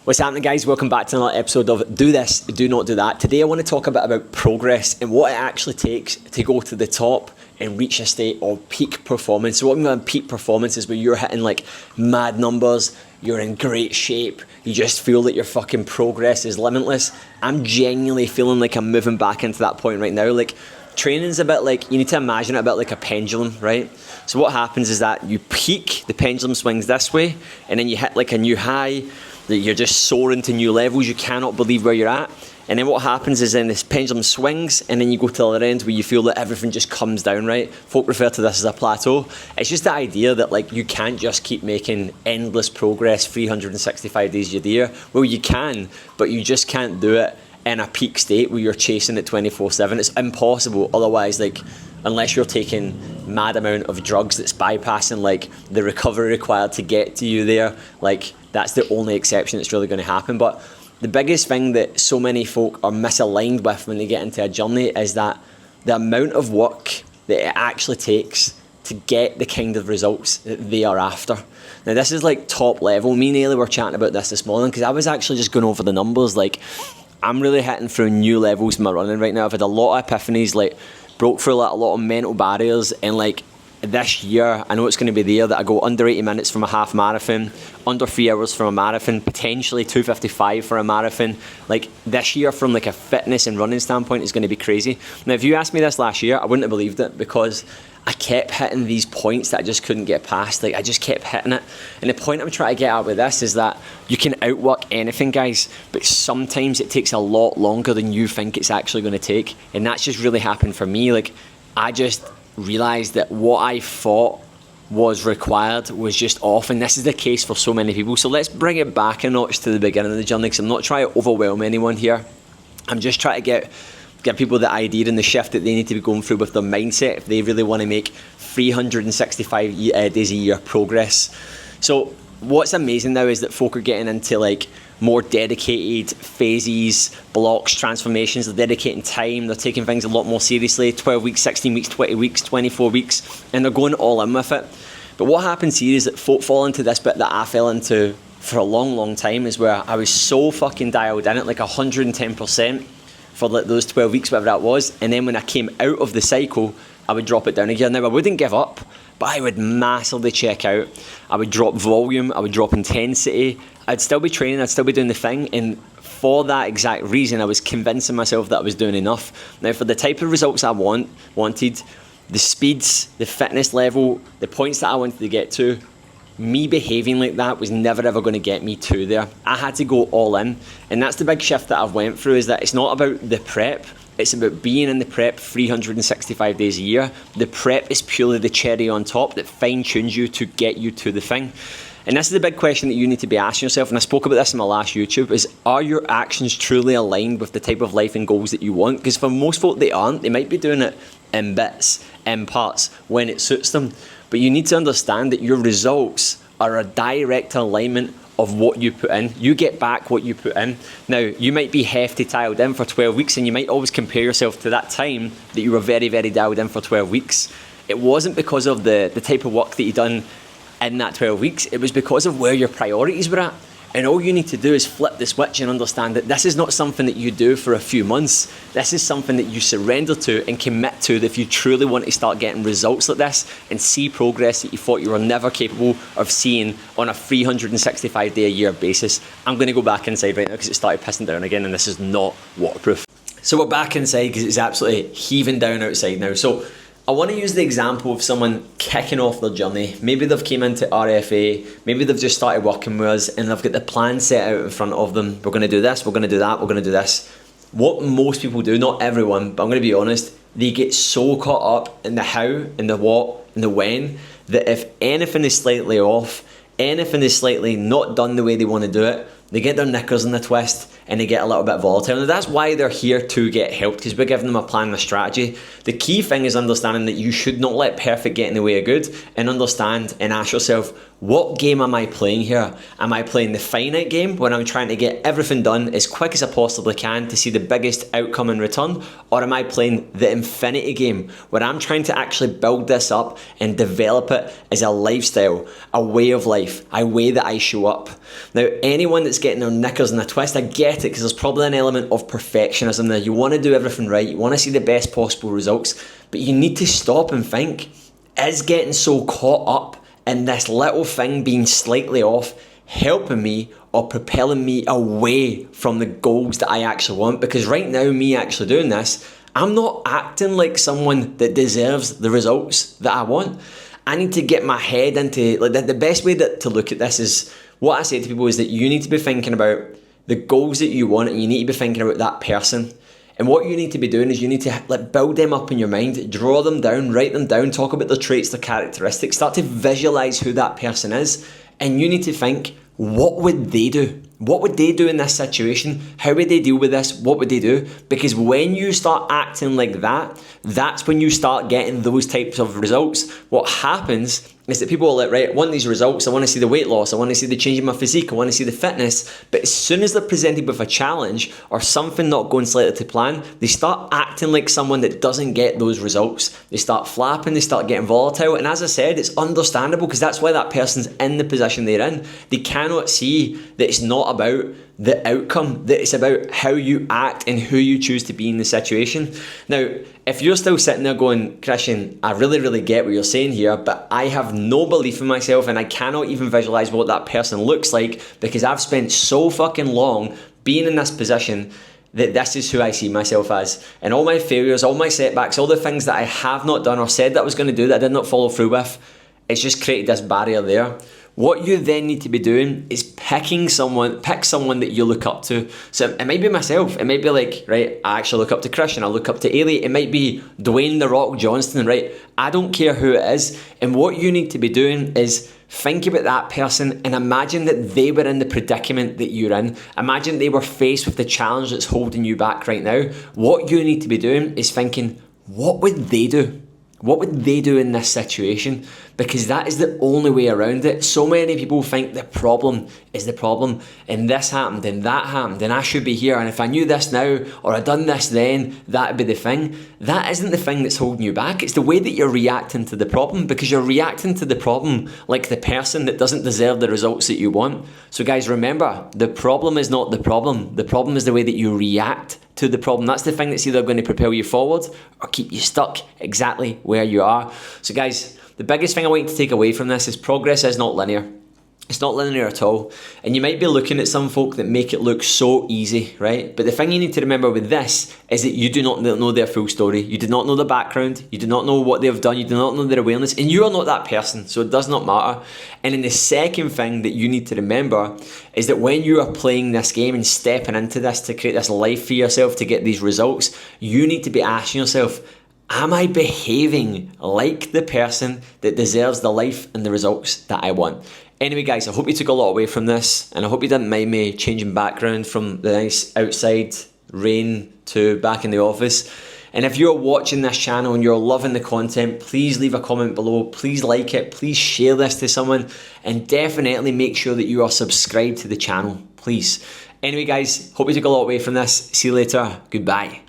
What's happening, guys? Welcome back to another episode of Do This, Do Not Do That. Today I want to talk a bit about progress and what it actually takes to go to the top and reach a state of peak performance. So what I mean by peak performance is where you're hitting like mad numbers, you're in great shape, you just feel that your fucking progress is limitless. I'm genuinely feeling like I'm moving back into that point right now. Like, training's a bit like, you need to imagine it a bit like a pendulum, right? So what happens is that you peak, the pendulum swings this way, and then you hit like a new high, that you're just soaring to new levels, you cannot believe where you're at. And then what happens is then this pendulum swings, and then you go to the other end where you feel that everything just comes down, right? Folk refer to this as a plateau. It's just the idea that like you can't just keep making endless progress 365 days a year. Well, you can, but you just can't do it in a peak state where you're chasing it 24/7. It's impossible. Otherwise, like, unless you're taking mad amount of drugs that's bypassing like the recovery required to get to you there, like that's the only exception that's really going to happen. But the biggest thing that so many folk are misaligned with when they get into a journey is that the amount of work that it actually takes to get the kind of results that they are after. Now this is like top level. Me and Ailey were chatting about this morning because I was actually just going over the numbers. Like, I'm really hitting through new levels in my running right now. I've had a lot of epiphanies, like broke through a lot of mental barriers, and like this year I know it's going to be there that I go under 80 minutes from a half marathon, under 3 hours from a marathon, potentially 2:55 for a marathon. Like, this year from like a fitness and running standpoint is going to be crazy. Now if you asked me this last year, I wouldn't have believed it, because I kept hitting these points that I just couldn't get past. Like, I just kept hitting it. And the point I'm trying to get at with this is that you can outwork anything, guys, but sometimes it takes a lot longer than you think it's actually going to take. And that's just really happened for me. Like, I just realized that what I thought was required was just off, and this is the case for so many people. So let's bring it back a notch to the beginning of the journey, because I'm not trying to overwhelm anyone here. I'm just trying to get people the idea and the shift that they need to be going through with their mindset if they really want to make 365 days a year progress. So what's amazing now is that folk are getting into like more dedicated phases, blocks, transformations. They're dedicating time, they're taking things a lot more seriously. 12 weeks, 16 weeks, 20 weeks, 24 weeks, and they're going all in with it. But what happens here is that folk fall into this bit that I fell into for a long time, is where I was so fucking dialed in at like 110% for like those 12 weeks, whatever that was, and then when I came out of the cycle, I would drop it down again. Now I wouldn't give up, but I would massively check out. I would drop volume, I would drop intensity, I'd still be training, I'd still be doing the thing, and for that exact reason I was convincing myself that I was doing enough. Now for the type of results I wanted, the speeds, the fitness level, the points that I wanted to get to, me behaving like that was never ever going to get me to there. I had to go all in, and that's the big shift that I've went through, is that it's not about the prep, it's about being in the prep 365 days a year. The prep is purely the cherry on top that fine-tunes you to get you to the thing. And this is the big question that you need to be asking yourself, and I spoke about this in my last YouTube, is are your actions truly aligned with the type of life and goals that you want? Because for most folk they aren't. They might be doing it in bits, in parts, when it suits them. But you need to understand that your results are a direct alignment of what you put in. You get back what you put in. Now, you might be hefty dialed in for 12 weeks, and you might always compare yourself to that time that you were very, very dialed in for 12 weeks. It wasn't because of the type of work that you done in that 12 weeks. It was because of where your priorities were at. And all you need to do is flip the switch and understand that this is not something that you do for a few months. This is something that you surrender to and commit to, that if you truly want to start getting results like this and see progress that you thought you were never capable of seeing on a 365 day a year basis. I'm going to go back inside right now because it started pissing down again, and this is not waterproof. So we're back inside because it's absolutely heaving down outside now. So I want to use the example of someone kicking off their journey. Maybe they've came into RFA, maybe they've just started working with us, and they've got the plan set out in front of them. We're going to do this, we're going to do that, we're going to do this. What most people do, not everyone, but I'm going to be honest, they get so caught up in the how and the what and the when, that if anything is slightly off, anything is slightly not done the way they want to do it, they get their knickers in a twist and they get a little bit volatile. Now that's why they're here to get helped, because we're giving them a plan and a strategy. The key thing is understanding that you should not let perfect get in the way of good, and understand and ask yourself, what game am I playing here? Am I playing the finite game where I'm trying to get everything done as quick as I possibly can to see the biggest outcome in return? Or am I playing the infinity game where I'm trying to actually build this up and develop it as a lifestyle, a way of life, a way that I show up? Now, anyone that's getting their knickers in a twist, I get it, because there's probably an element of perfectionism there. You want to do everything right, you want to see the best possible results, but you need to stop and think, is getting so caught up in this little thing being slightly off helping me or propelling me away from the goals that I actually want? Because right now, me actually doing this, I'm not acting like someone that deserves the results that I want. I need to get my head into, like, the best way to look at this is, what I say to people is that you need to be thinking about the goals that you want, and you need to be thinking about that person. And what you need to be doing is you need to build them up in your mind, draw them down, write them down, talk about their traits, their characteristics, start to visualize who that person is. And you need to think, what would they do? What would they do in this situation? How would they deal with this? What would they do? Because when you start acting like that, that's when you start getting those types of results. What happens is that people are like, right, I want these results, I want to see the weight loss, I want to see the change in my physique, I want to see the fitness. But as soon as they're presented with a challenge or something not going slightly to plan, they start acting like someone that doesn't get those results. They start flapping, they start getting volatile. And as I said, it's understandable, because that's why that person's in the position they're in. They cannot see that it's not about the outcome, that it's about how you act and who you choose to be in the situation. Now, if you're still sitting there going, Christian, I really get what you're saying here, but I have no belief in myself and I cannot even visualize what that person looks like, because I've spent so fucking long being in this position that this is who I see myself as. And all my failures, all my setbacks, all the things that I have not done or said that I was going to do that I did not follow through with, it's just created this barrier there. What you then need to be doing is pick someone that you look up to. So it might be myself. It might be like, right, I actually look up to Christian. I look up to Ailey. It might be Dwayne "The Rock" Johnson, right? I don't care who it is. And what you need to be doing is think about that person and imagine that they were in the predicament that you're in. Imagine they were faced with the challenge that's holding you back right now. What you need to be doing is thinking, what would they do? What would they do in this situation? Because that is the only way around it. So many people think the problem is the problem, and this happened and that happened and I should be here, and if I knew this now or I'd done this then, that'd be the thing. That isn't the thing that's holding you back. It's the way that you're reacting to the problem, because you're reacting to the problem like the person that doesn't deserve the results that you want. So guys, remember, the problem is not the problem. The problem is the way that you react to the problem. That's the thing that's either going to propel you forward or keep you stuck exactly where you are. So guys, the biggest thing I want you to take away from this is progress is not linear. It's not linear at all. And you might be looking at some folk that make it look so easy, right? But the thing you need to remember with this is that you do not know their full story. You do not know the background. You do not know what they've done. You do not know their awareness. And you are not that person, so it does not matter. And then the second thing that you need to remember is that when you are playing this game and stepping into this to create this life for yourself, to get these results, you need to be asking yourself, am I behaving like the person that deserves the life and the results that I want? Anyway, guys, I hope you took a lot away from this, and I hope you didn't mind me changing background from the nice outside rain to back in the office. And if you're watching this channel and you're loving the content, please leave a comment below, please like it, please share this to someone, and definitely make sure that you are subscribed to the channel, please. Anyway, guys, hope you took a lot away from this. See you later. Goodbye.